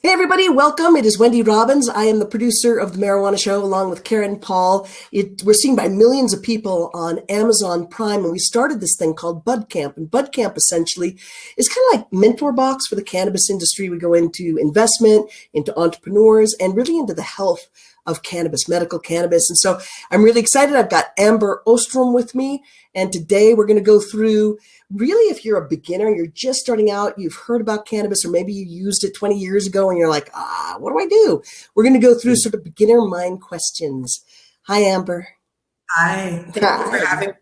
Hey everybody, welcome. It is Wendy Robbins. I am the producer of The Marijuana Show along with Karen Paul. We're seen by millions of people on Amazon Prime, and we started this thing called Bud Camp. And Bud Camp essentially is kind of like mentor box for the cannabis industry. We go into investment, into entrepreneurs, and really into the health of cannabis, medical cannabis. And so I'm really excited. I've got Amber Ostrom with me. And today we're going to go through, really, if you're a beginner, you're just starting out, you've heard about cannabis, or maybe you used it 20 years ago and you're like, what do I do? We're going to go through sort of beginner mind questions. Hi, Amber. Hi. Thank you for having me.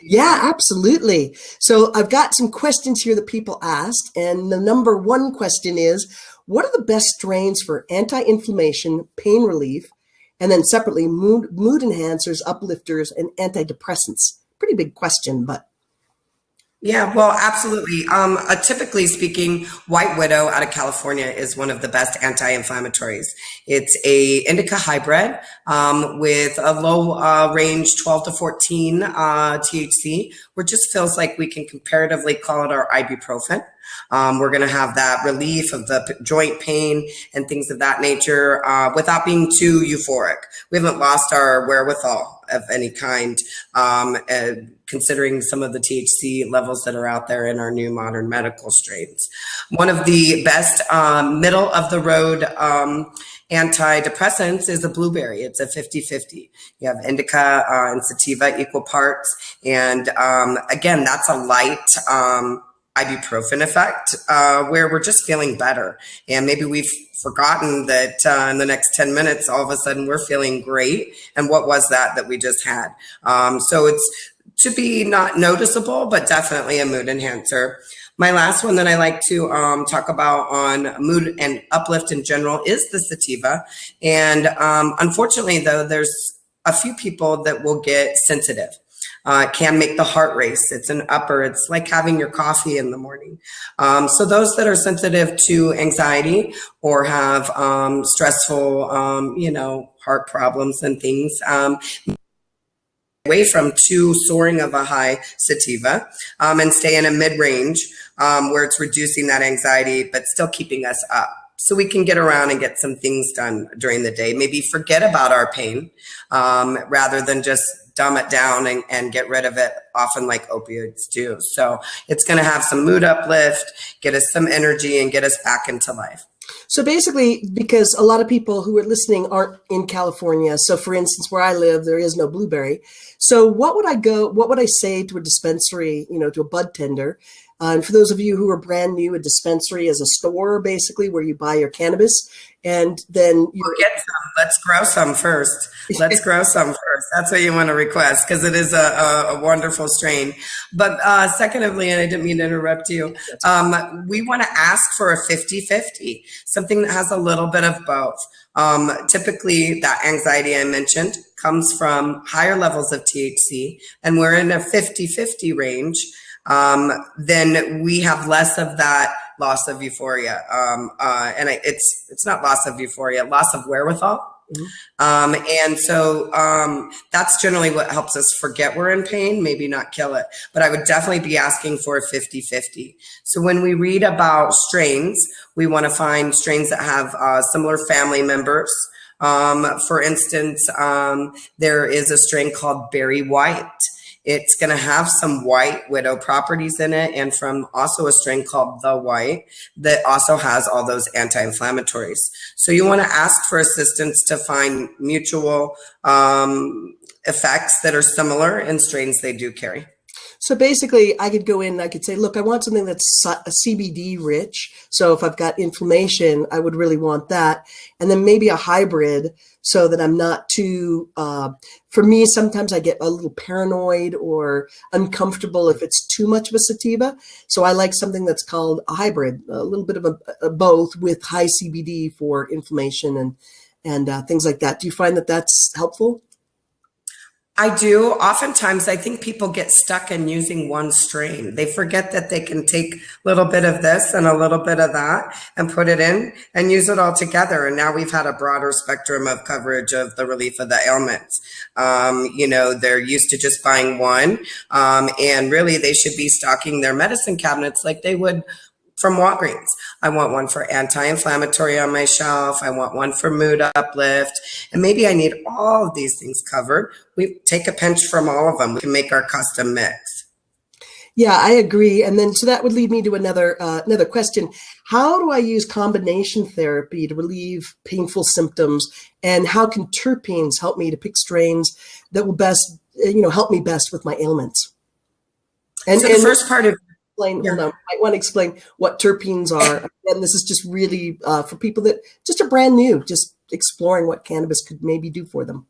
Yeah, absolutely. So I've got some questions here that people asked. And the number one question is, what are the best strains for anti-inflammation, pain relief, and then separately mood enhancers, uplifters, and antidepressants? Pretty big question, but. Yeah, well, absolutely. Typically speaking, White Widow out of California is one of the best anti-inflammatories. It's a indica hybrid with a low range 12 to 14 THC, where it just feels like we can comparatively call it our ibuprofen. We're going to have that relief of the joint pain and things of that nature without being too euphoric. We haven't lost our wherewithal of any kind, considering some of the THC levels that are out there in our new modern medical strains. One of the best middle of the road antidepressants is a blueberry. It's a 50-50. You have indica and sativa equal parts. And again, that's a light ibuprofen effect where we're just feeling better. And maybe we've forgotten that in the next 10 minutes, all of a sudden we're feeling great. And what was that we just had? So it's to be not noticeable, but definitely a mood enhancer. My last one that I like to talk about on mood and uplift in general is the sativa. And unfortunately, though, there's a few people that will get sensitive. It can make the heart race. It's an upper. It's like having your coffee in the morning. So those that are sensitive to anxiety or have stressful, heart problems and things, away from too soaring of a high sativa and stay in a mid-range where it's reducing that anxiety but still keeping us up. So we can get around and get some things done during the day. Maybe forget about our pain rather than just dumb it down and get rid of it, often like opioids do. So it's going to have some mood uplift, get us some energy, and get us back into life. So basically, because a lot of people who are listening aren't in California. So for instance, where I live, there is no blueberry. So what would I say to a dispensary, to a bud tender? And for those of you who are brand new, a dispensary is a store basically where you buy your cannabis and then we'll get some. Let's grow some first. Let's grow some first. That's what you want to request because it is a wonderful strain. But secondly, and I didn't mean to interrupt you, we want to ask for a 50-50, something that has a little bit of both. Typically, that anxiety I mentioned comes from higher levels of THC, and we're in a 50-50 range. Then we have less of that loss of euphoria. And it's not loss of euphoria, loss of wherewithal. Mm-hmm. And so that's generally what helps us forget we're in pain, maybe not kill it. But I would definitely be asking for a 50-50. So when we read about strains, we want to find strains that have similar family members. For instance, there is a strain called Berry White. It's going to have some White Widow properties in it, and from also a strain called The White that also has all those anti-inflammatories. So you want to ask for assistance to find mutual effects that are similar in strains they do carry. So basically, I could go in and I could say, look, I want something that's CBD rich. So if I've got inflammation, I would really want that. And then maybe a hybrid so that I'm not too, for me, sometimes I get a little paranoid or uncomfortable if it's too much of a sativa. So I like something that's called a hybrid, a little bit of a both with high CBD for inflammation and things like that. Do you find that that's helpful? I do. Oftentimes, I think people get stuck in using one strain. They forget that they can take a little bit of this and a little bit of that and put it in and use it all together. And now we've had a broader spectrum of coverage of the relief of the ailments. They're used to just buying one. And really, they should be stocking their medicine cabinets like they would from Walgreens. I want one for anti-inflammatory on my shelf. I want one for mood uplift. And maybe I need all of these things covered. We take a pinch from all of them. We can make our custom mix. Yeah, I agree. And then, so that would lead me to another question. How do I use combination therapy to relieve painful symptoms? And how can terpenes help me to pick strains that will best, help me best with my ailments? And the first part of hold on, I might want to explain what terpenes are. And this is just really for people that just are brand new, just exploring what cannabis could maybe do for them.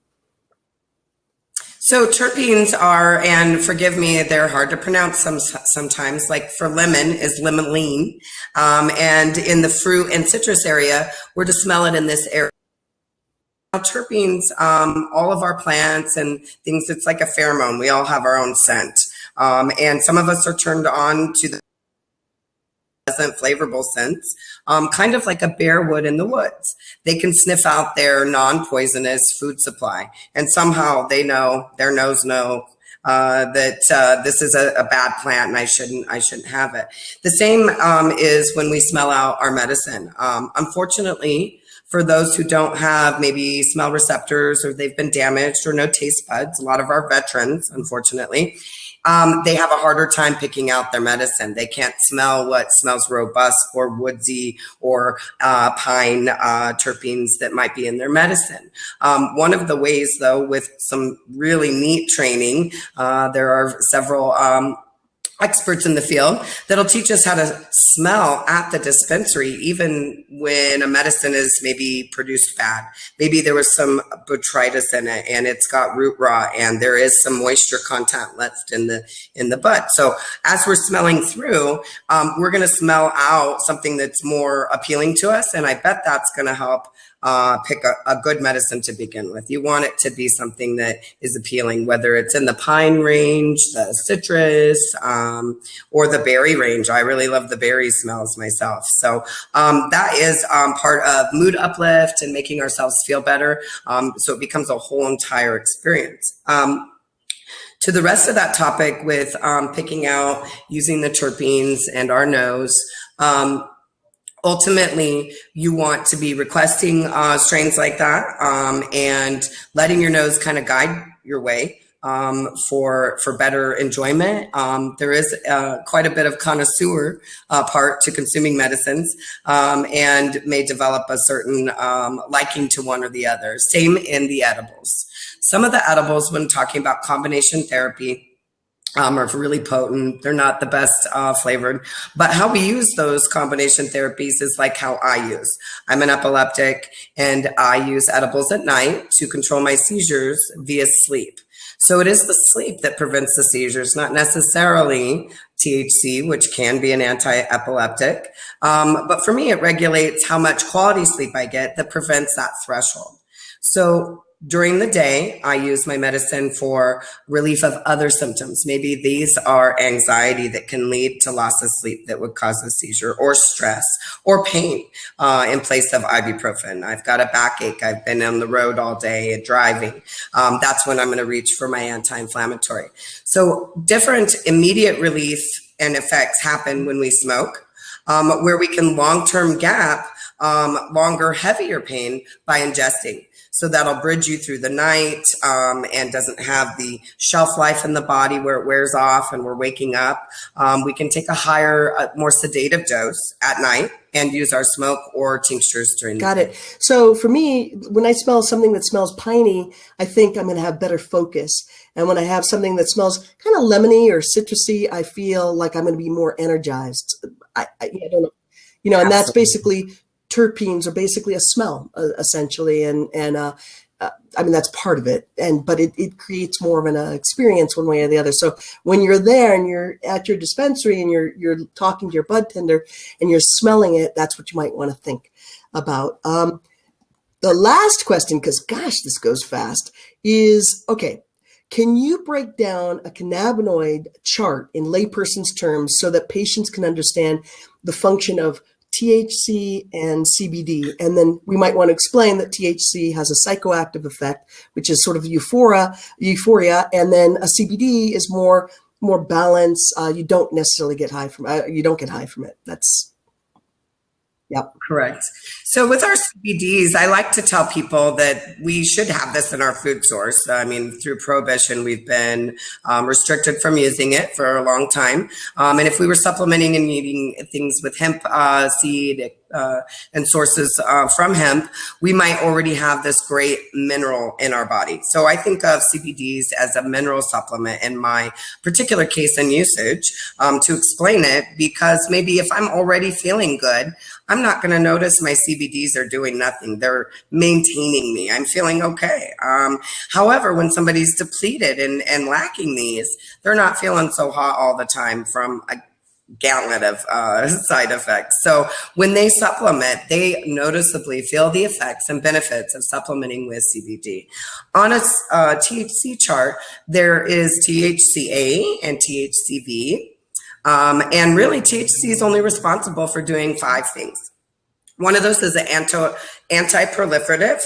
So terpenes are, and forgive me, they're hard to pronounce sometimes, like for lemon is limonene. And in the fruit and citrus area, we're to smell it in this area. Now, terpenes, all of our plants and things, it's like a pheromone. We all have our own scent. And some of us are turned on to the pleasant, flavorful scents, kind of like a bear would in the woods. They can sniff out their non-poisonous food supply, and somehow they know, their nose know that this is a bad plant and I shouldn't have it. The same is when we smell out our medicine. Unfortunately, for those who don't have maybe smell receptors, or they've been damaged, or no taste buds, a lot of our veterans, unfortunately, they have a harder time picking out their medicine. They can't smell what smells robust or woodsy or pine terpenes that might be in their medicine. One of the ways, though, with some really neat training, there are several experts in the field that'll teach us how to smell at the dispensary, even when a medicine is maybe produced bad. Maybe there was some botrytis in it and it's got root rot and there is some moisture content left in the bud. So as we're smelling through, we're going to smell out something that's more appealing to us. And I bet that's going to help pick a good medicine to begin with. You want it to be something that is appealing, whether it's in the pine range, the citrus, or the berry range. I really love the berry smells myself. So that is part of mood uplift and making ourselves feel better. So it becomes a whole entire experience. To the rest of that topic with picking out, using the terpenes and our nose, ultimately, you want to be requesting strains like that and letting your nose kind of guide your way for better enjoyment. There is quite a bit of connoisseur part to consuming medicines and may develop a certain liking to one or the other. Same in the edibles. Some of the edibles, when talking about combination therapy, are really potent. They're not the best flavored, but how we use those combination therapies is like how I use. I'm an epileptic and I use edibles at night to control my seizures via sleep. So it is the sleep that prevents the seizures, not necessarily THC, which can be an anti-epileptic. But for me, it regulates how much quality sleep I get that prevents that threshold. So during the day, I use my medicine for relief of other symptoms. Maybe these are anxiety that can lead to loss of sleep that would cause a seizure, or stress, or pain in place of ibuprofen. I've got a backache. I've been on the road all day and driving. That's when I'm going to reach for my anti-inflammatory. So different immediate relief and effects happen when we smoke, where we can long-term gap longer, heavier pain by ingesting. So that'll bridge you through the night and doesn't have the shelf life in the body where it wears off and we're waking up. We can take a higher, more sedative dose at night and use our smoke or tinctures during the day. Got it. So for me, when I smell something that smells piney, I think I'm going to have better focus. And when I have something that smells kind of lemony or citrusy, I feel like I'm going to be more energized. I don't know, and that's basically, terpenes are basically a smell, essentially, and I mean, that's part of it, but it creates more of an experience one way or the other. So when you're there and you're at your dispensary and you're talking to your bud tender and you're smelling it, that's what you might want to think about. The last question, because gosh, this goes fast, is okay. Can you break down a cannabinoid chart in layperson's terms so that patients can understand the function of THC and CBD? And then we might want to explain that THC has a psychoactive effect, which is sort of euphoria, and then a CBD is more balance. You don't necessarily get high from you don't get high from it. That's Yep. Correct. So with our CBDs, I like to tell people that we should have this in our food source. I mean, through prohibition, we've been restricted from using it for a long time. And if we were supplementing and eating things with hemp seed and sources from hemp, we might already have this great mineral in our body. So I think of CBDs as a mineral supplement in my particular case and usage to explain it, because maybe if I'm already feeling good, I'm not going to notice my CBDs are doing nothing. They're maintaining me. I'm feeling okay. However, when somebody's depleted and lacking these, they're not feeling so hot all the time from a gauntlet of side effects. So when they supplement, they noticeably feel the effects and benefits of supplementing with CBD. On a THC chart, there is THCA and THCV. And really, THC is only responsible for doing 5 things. One of those is an anti-proliferative,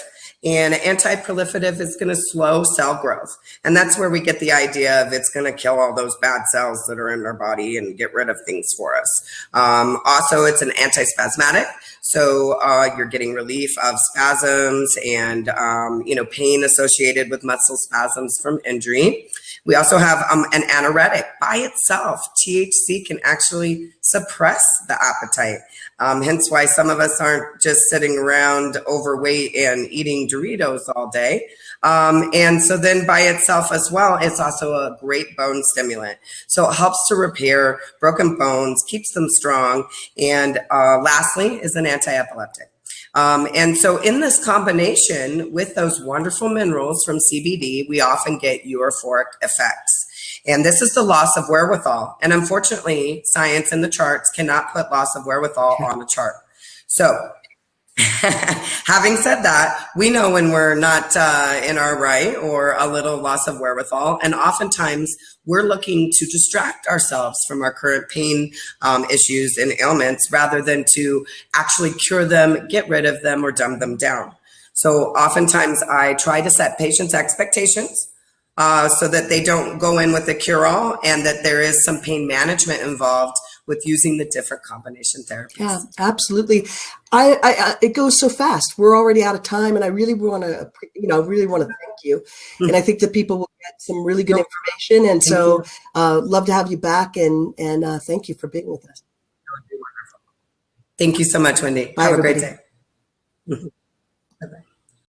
and anti-proliferative is going to slow cell growth. And that's where we get the idea of it's going to kill all those bad cells that are in our body and get rid of things for us. Also, it's an antispasmodic. So you're getting relief of spasms and, pain associated with muscle spasms from injury. We also have an anoretic. By itself, THC can actually suppress the appetite. Hence why some of us aren't just sitting around overweight and eating Doritos all day. And so then by itself as well, it's also a great bone stimulant. So it helps to repair broken bones, keeps them strong. And lastly is an anti-epileptic. And so in this combination with those wonderful minerals from CBD, we often get euphoric effects. And this is the loss of wherewithal. And unfortunately, science and the charts cannot put loss of wherewithal on a chart. So having said that, we know when we're not in our right or a little loss of wherewithal. And oftentimes we're looking to distract ourselves from our current pain issues and ailments rather than to actually cure them, get rid of them, or dumb them down. So oftentimes I try to set patients' expectations so that they don't go in with a cure-all, and that there is some pain management involved with using the different combination therapies. Yeah, absolutely. It goes so fast. We're already out of time, and I really want to, thank you. And I think that people will get some really good information. And so, love to have you back, and thank you for being with us. Thank you so much, Wendy. Bye, have everybody. a great day.